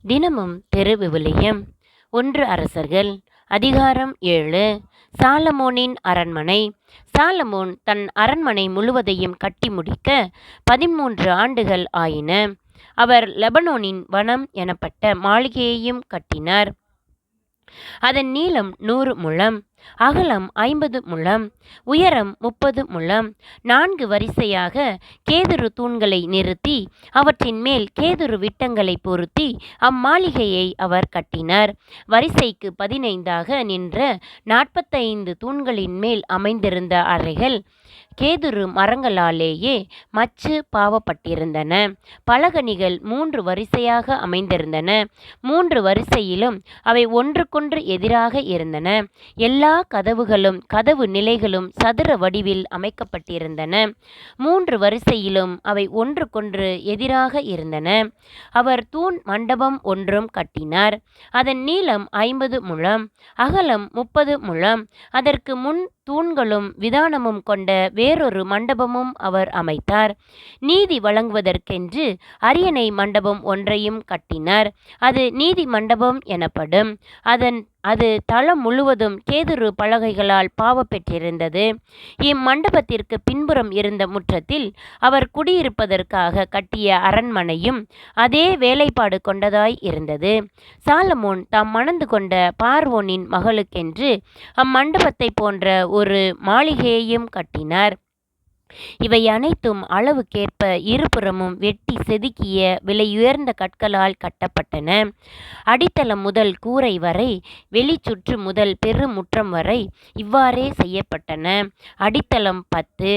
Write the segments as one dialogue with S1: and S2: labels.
S1: தினமும் திருவிவிலியம். 1 அரசர்கள் அதிகாரம் 7. சாலமோனின் அரண்மனை. சாலமோன் தன் அரண்மனை முழுவதையும் கட்டி முடிக்க 13 ஆண்டுகள் ஆயின. அவர் லெபனோனின் வனம் எனப்பட்ட மாளிகையையும் கட்டினார். அதன் நீளம் 100 முழம், அகலம் 50 முழம், உயரம் 30 முழம். 4 வரிசையாக கேதுரு தூண்களை நிறுத்தி அவற்றின் மேல் கேதுரு விட்டங்களை பொருத்தி அம்மாளிகையை அவர் கட்டினார். வரிசைக்கு 15ஆக நின்ற 45 தூண்களின் மேல் அமைந்திருந்த அறைகள் கேதுரு மரங்களாலேயே மச்சு பாவப்பட்டிருந்தன. பலகணிகள் 3 வரிசையாக அமைந்திருந்தன. 3 வரிசையிலும் அவை ஒன்றுக்கொன்று எதிராக இருந்தன. எல்லா கதவுகளும் கதவு நிலைகளும் சதுர வடிவில் அமைக்கப்பட்டிருந்தன. 3 வரிசையிலும் அவை ஒன்றுக்கொன்று எதிராக இருந்தன. அவர் தூண் மண்டபம் ஒன்றும் கட்டினார். அதன் நீளம் 50 முழம், அகலம் 30 முழம். அதற்கு முன் தூண்களும் விதானமும் கொண்ட வேறொரு மண்டபமும் அவர் அமைத்தார். நீதி வழங்குவதற்கென்று அரியணை மண்டபம் ஒன்றையும் கட்டினார். அது நீதி மண்டபம் எனப்படும். அது தளம் முழுவதும் கேதுரு பலகைகளால் பாவப்பெற்றிருந்தது. இம்மண்டபத்திற்கு பின்புறம் இருந்த முற்றத்தில் அவர் குடியிருப்பதற்காக கட்டிய அரண்மனையும் அதே வேலைப்பாடு கொண்டதாய் இருந்தது. சாலமோன் தாம் மணந்து கொண்ட பார்வோனின் மகளுக்கென்று அம்மண்டபத்தை போன்ற ஒரு மாளிகையையும் கட்டினார். இவை அனைத்தும் அளவுக்கேற்ப இருபுறமும் வெட்டி செதுக்கிய விலையுயர்ந்த கற்களால் கட்டப்பட்டன. அடித்தளம் முதல் கூரை வரை, வெளிச்சுற்று முதல் பெருமுற்றம் வரை இவ்வாறே செய்யப்பட்டன. அடித்தளம் 10,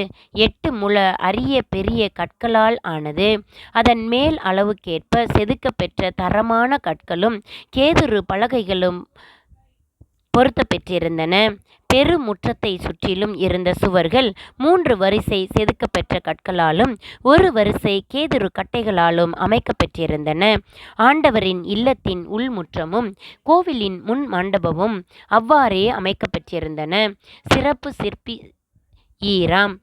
S1: 8 முழ அரிய பெரிய கற்களால் ஆனது. அதன் மேல் அளவுக்கேற்ப செதுக்கப்பெற்ற தரமான கற்களும் கேதுரு பலகைகளும் பொருத்தப்பெற்றிருந்தன. பெருமுற்றத்தை சுற்றிலும் இருந்த சுவர்கள் 3 வரிசை செதுக்கப்பெற்ற கற்களாலும் 1 வரிசை கேதுரு கட்டைகளாலும் அமைக்கப்பெற்றிருந்தன. ஆண்டவரின் இல்லத்தின் உள்முற்றமும் கோவிலின் முன் மண்டபமும் அவ்வாறே அமைக்கப்பெற்றிருந்தன. சிறப்பு சிற்பி ஈராம்.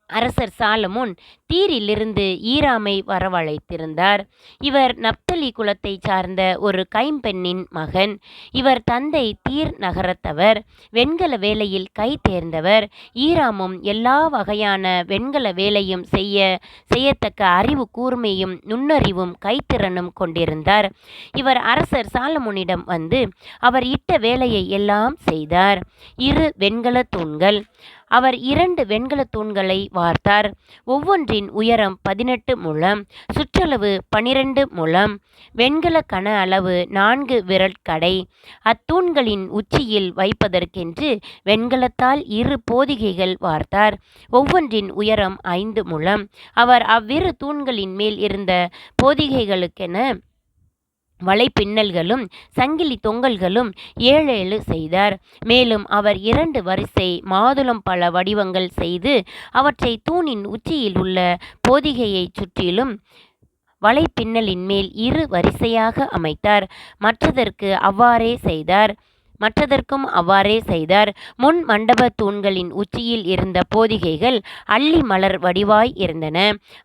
S1: அரசர் சாலமோன் தீரிலிருந்து ஈராமை வரவழைத்திருந்தார். இவர் நப்தலி குலத்தை சார்ந்த ஒரு கைம்பெண்ணின் மகன். இவர் தந்தை தீர் நகரத்தவர். வெண்கல வேலையில் கை தேர்ந்தவர். ஈராமும் எல்லா வகையான வெண்கல வேலையும் செய்யத்தக்க அறிவு கூர்மையும் நுண்ணறிவும் கைத்திறனும் கொண்டிருந்தார். இவர் அரசர் சாலமோனிடம் வந்து அவர் இட்ட வேலையை எல்லாம் செய்தார். 2 வெண்கல தூண்கள். அவர் 2 வெண்கல தூண்களை வார்த்தார். ஒவ்வொன்றின் உயரம் 18 முழம், சுற்றளவு 12 முழம். வெண்கல கன அளவு 4 விரற்கடை. அத்தூண்களின் உச்சியில் வைப்பதற்கென்று வெண்கலத்தால் 2 போதிகைகள் வார்த்தார். ஒவ்வொன்றின் உயரம் 5 முழம். அவர் அவ்விரு தூண்களின் மேல் இருந்த போதிகைகளுக்கென வலைப்பின்னல்களும் சங்கிலி தொங்கல்களும் 7 செய்தார். மேலும் அவர் 2 வரிசை மாதுளம் பல வடிவங்கள் செய்து அவற்றை தூணின் உச்சியில் உள்ள போதிகையை சுற்றிலும் வலைப்பின்னலின் மேல் 2 வரிசையாக அமைத்தார். மற்றதற்கும் அவ்வாறே செய்தார். முன் மண்டப தூண்களின் உச்சியில் இருந்த போதிகைகள் அல்லி மலர் வடிவாய் இருந்தன.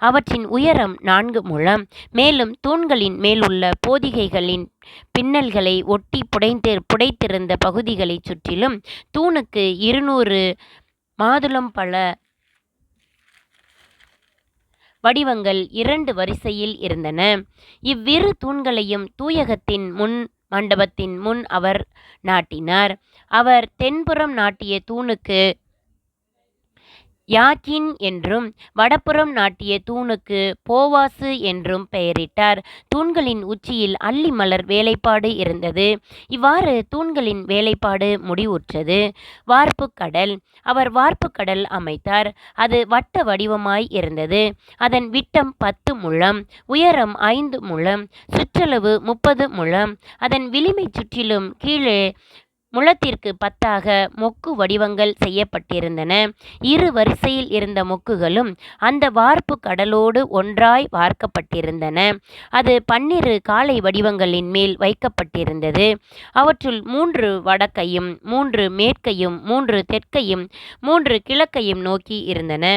S1: அவற்றின் உயரம் 4 முழம். மேலும் தூண்களின் மேலுள்ள போதிகைகளின் பின்னல்களை ஒட்டி புடைத்திருந்த பகுதிகளை சுற்றிலும் தூணுக்கு 200 மாதுளம் பழ வடிவங்கள் 2 வரிசையில் இருந்தன. இவ்விரு தூண்களையும் தூயகத்தின் முன் மண்டபத்தின் முன் அவர் நாட்டினார். அவர் தென்புறம் நாட்டிய தூணுக்கு யாக்கின் என்றும் வடபுறம் நாட்டிய தூணுக்கு போவாசு என்றும் பெயரிட்டார். தூண்களின் உச்சியில் அல்லி மலர் வேலைப்பாடு இருந்தது. இவ்வாறு தூண்களின் வேலைப்பாடு முடிவுற்றது. வார்ப்புக்கடல். அவர் வார்ப்புக்கடல் அமைத்தார். அது வட்ட வடிவமாய் இருந்தது. அதன் விட்டம் 10 முழம், உயரம் 5 முழம், சுற்றளவு 30 முழம். அதன் விளிம்பை சுற்றிலும் கீழே முழத்திற்கு 10ஆக மொக்கு வடிவங்கள் செய்யப்பட்டிருந்தன. 2 வரிசையில் இருந்த மொக்குகளும் அந்த வார்ப்பு கடலோடு ஒன்றாய் வார்க்கப்பட்டிருந்தன. அது 12 காலை வடிவங்களின் மேல் வைக்கப்பட்டிருந்தது. அவற்றுள் 3 வடக்கையும் 3 மேற்கையும் 3 தெற்கையும் 3 கிழக்கையும் நோக்கி இருந்தன.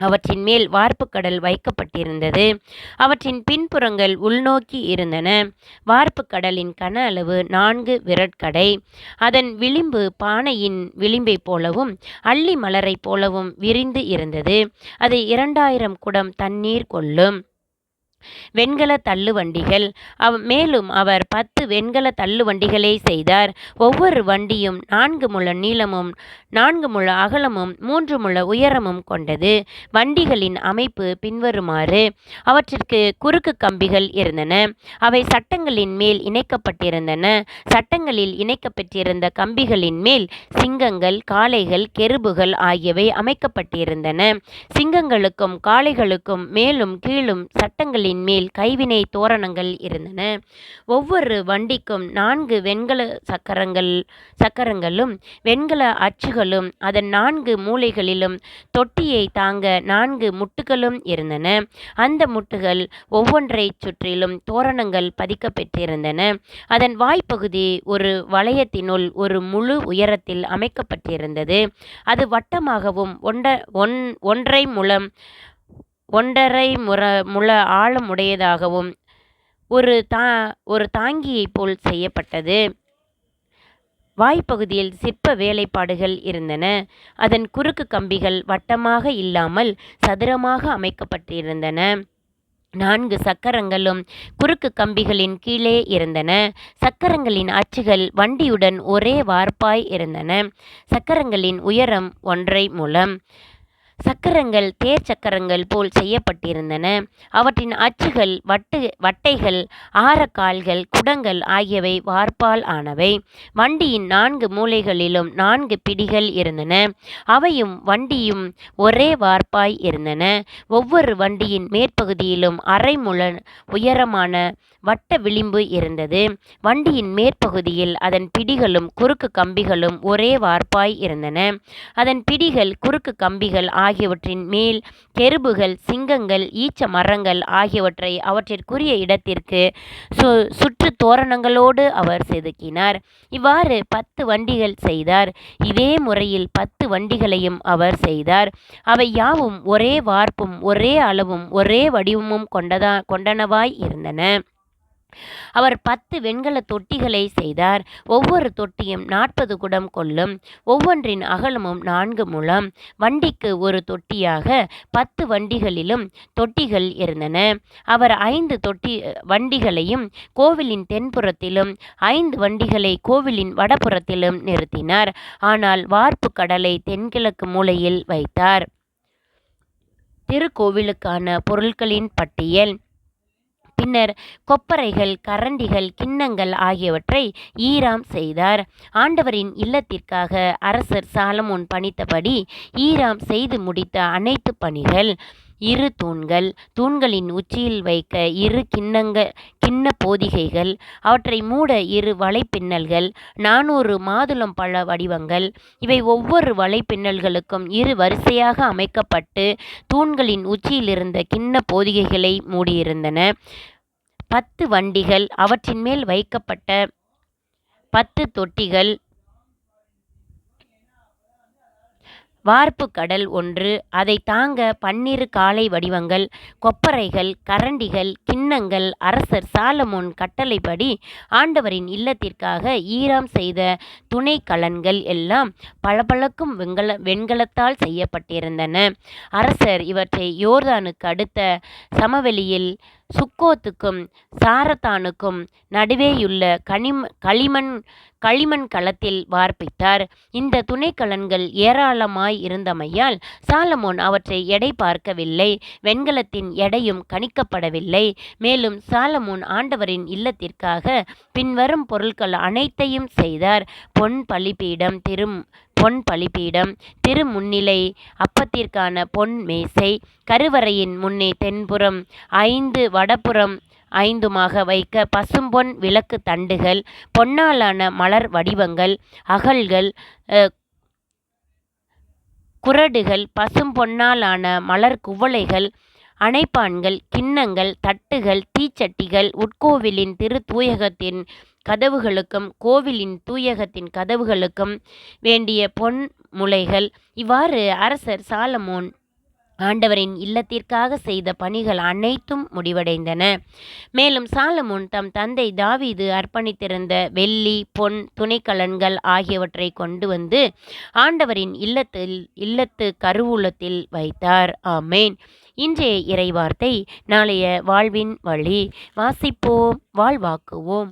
S1: அவற்றின் மேல் வார்ப்புக்கடல் வைக்கப்பட்டிருந்தது. அவற்றின் பின்புறங்கள் உள்நோக்கி இருந்தன. வார்ப்புக்கடலின் கன அளவு 4 விரற்கடை. அதன் விளிம்பு பானையின் விளிம்பைப் போலவும் அல்லி மலரைப் போலவும் விரிந்து இருந்தது. அது 2000 குடம் தண்ணீர் கொள்ளும். வெண்கல தள்ளுவண்டிகள். மேலும் அவர் 10 வெண்கல தள்ளுவண்டிகளை செய்தார். ஒவ்வொரு வண்டியும் 4 முழ நீளமும் 4 முழ அகலமும் 3 முழ உயரமும் கொண்டது. வண்டிகளின் அமைப்பு பின்வருமாறு. அவற்றிற்கு குறுக்கு கம்பிகள் இருந்தன. அவை சட்டங்களின் மேல் இணைக்கப்பட்டிருந்தன. சட்டங்களில் இணைக்கப்பட்டிருந்த கம்பிகளின் மேல் சிங்கங்கள், காளைகள், கெருபுகள் ஆகியவை அமைக்கப்பட்டிருந்தன. சிங்கங்களுக்கும் காளைகளுக்கும் மேலும் கீழும் சட்டங்களின் மேல் கைவினை தோரணங்கள் இருந்தன. ஒவ்வொரு வண்டிக்கும் 4 வெண்கல சக்கரங்களும் வெண்கல அச்சுகளும் அதன் 4 மூலைகளிலும் தொட்டியை தாங்க 4 முட்டுகளும் இருந்தன. அந்த முட்டுகள் ஒவ்வொன்றைச் சுற்றிலும் தோரணங்கள் பதிக்கப்பட்டிருந்தன. அதன் வாய்ப்பகுதி ஒரு வளையத்தினுள் ஒரு முழு உயரத்தில் அமைக்கப்பட்டிருந்தது. அது வட்டமாகவும் 1.5 முழ ஆழமுடையதாகவும் ஒரு தாங்கியைப் போல் செய்யப்பட்டது. வாய்ப்பகுதியில் சிற்ப வேலைப்பாடுகள் இருந்தன. அதன் குறுக்கு கம்பிகள் வட்டமாக இல்லாமல் சதுரமாக அமைக்கப்பட்டிருந்தன. 4 சக்கரங்களும் குறுக்கு கம்பிகளின் கீழே இருந்தன. சக்கரங்களின் அச்சுகள் வண்டியுடன் ஒரே வார்ப்பாய் இருந்தன. சக்கரங்களின் உயரம் 1.5 முழம். சக்கரங்கள் தேர் சக்கரங்கள் போல் செய்யப்பட்டிருந்தன. அவற்றின் அச்சுகள், வட்டைகள், ஆரக்கால்கள், குடங்கள் ஆகியவை வார்ப்பால் ஆனவை. வண்டியின் 4 மூலைகளிலும் 4 பிடிகள் இருந்தன. அவையும் வண்டியும் ஒரே வார்ப்பாய் இருந்தன. ஒவ்வொரு வண்டியின் மேற்பகுதியிலும் 1/2 முழ உயரமான வட்ட விளிம்பு இருந்தது. வண்டியின் மேற்பகுதியில் அதன் பிடிகளும் குறுக்கு கம்பிகளும் ஒரே வார்ப்பாய் இருந்தன. அதன் பிடிகள், குறுக்கு கம்பிகள் ஆகியவற்றின் மேல் கெருபுகள், சிங்கங்கள், ஈச்ச மரங்கள் ஆகியவற்றை அவற்றிற்குரிய இடத்திற்கு சுற்று தோரணங்களோடு அவர் செதுக்கினார். இவ்வாறு 10 வண்டிகள் செய்தார். இதே முறையில் 10 வண்டிகளையும் அவர் செய்தார். அவை யாவும் ஒரே வார்ப்பும் ஒரே அளவும் ஒரே வடிவமும் கொண்டனவாய் இருந்தன. அவர் 10 வெண்கல தொட்டிகளை செய்தார். ஒவ்வொரு தொட்டியும் 40 குடம் கொள்ளும். ஒவ்வொன்றின் அகலமும் 4 முழம். வண்டிக்கு ஒரு தொட்டியாக 10 வண்டிகளிலும் தொட்டிகள் இருந்தன. அவர் 5 வண்டிகளையும் கோவிலின் தென்புறத்திலும் 5 வண்டிகளை கோவிலின் வடபுறத்திலும் நிறுத்தினார். ஆனால் வார்ப்பு கடலை தென்கிழக்கு மூலையில் வைத்தார். திருக்கோவிலுக்கான பொருட்களின் பட்டியல். பின்னர் கொப்பரைகள், கரண்டிகள், கிண்ணங்கள் ஆகியவற்றை ஈராம் செய்தார். ஆண்டவரின் இல்லத்திற்காக அரசர் சாலமோன் பணித்தபடி ஈராம் செய்து முடித்த அனைத்து பணிகள். 2 தூண்கள், தூண்களின் உச்சியில் வைக்க 2 கிண்ண போதிகைகள், அவற்றை மூட 2 வலைப்பின்னல்கள், 400 மாதுளம்பழ வடிவங்கள். இவை ஒவ்வொரு வலைப்பின்னல்களுக்கும் 2 வரிசையாக அமைக்கப்பட்டு தூண்களின் உச்சியிலிருந்த கிண்ண போதிகைகளை மூடியிருந்தன. 10 வண்டிகள், அவற்றின் மேல் வைக்கப்பட்ட 10 தொட்டிகள், வார்ப்பு கடல் 1, அதை தாங்க 12 காளை வடிவங்கள், கொப்பரைகள், கரண்டிகள், கிண்ணங்கள். அரசர் சாலமோன் கட்டளைப்படி ஆண்டவரின் இல்லத்திற்காக ஈராம் செய்த துணை கலன்கள் எல்லாம் பளபளக்கும் வெண்கலத்தால் செய்யப்பட்டிருந்தன. அரசர் இவற்றை யோர்தானுக்கு அடுத்த சமவெளியில் சுக்கோத்துக்கும் சாரத்தானுக்கும் நடுவேயுள்ள களிமண் களத்தில் வார்ப்பித்தார். இந்த துணைக்கலன்கள் ஏராளமாய் இருந்தமையால் சாலமோன் அவற்றை எடை பார்க்கவில்லை. வெண்கலத்தின் எடையும் கணிக்கப்படவில்லை. மேலும் சாலமோன் ஆண்டவரின் இல்லத்திற்காக பின்வரும் பொருட்கள் அனைத்தையும் செய்தார். பொன் பலிபீடம், திருமுன்னிலை, அப்பத்திற்கான பொன் மேசை, கருவறையின் முன்னே தென்புறம் 5 வடபுறம் 5மாக வைக்க பசும்பொன் விளக்கு தண்டுகள், பொன்னாலான மலர் வடிவங்கள், அகல்கள், குறடுகள், பசும்பொன்னாலான மலர் குவளைகள், அணைப்பான்கள், கிண்ணங்கள், தட்டுகள், தீச்சட்டிகள், உட்கோவிலின் தூயகத்தின் கதவுகளுக்கும் கோவிலின் தூயகத்தின் கதவுகளுக்கும் வேண்டிய பொன் முளைகள். இவ்வாறு அரசர் சாலமோன் ஆண்டவரின் இல்லத்திற்காக செய்த பணிகள் அனைத்தும் முடிவடைந்தன. மேலும் சாலமோன் தம் தந்தை தாவீது அர்ப்பணித்திருந்த வெள்ளி, பொன், துணைக்கலன்கள் ஆகியவற்றை கொண்டு வந்து ஆண்டவரின் இல்லத்து கருவூலத்தில் வைத்தார். ஆமேன். இன்றைய இறைவார்த்தை, நாளைய வாழ்வின் வழி. வாசிப்போம், வாழ்வாக்குவோம்.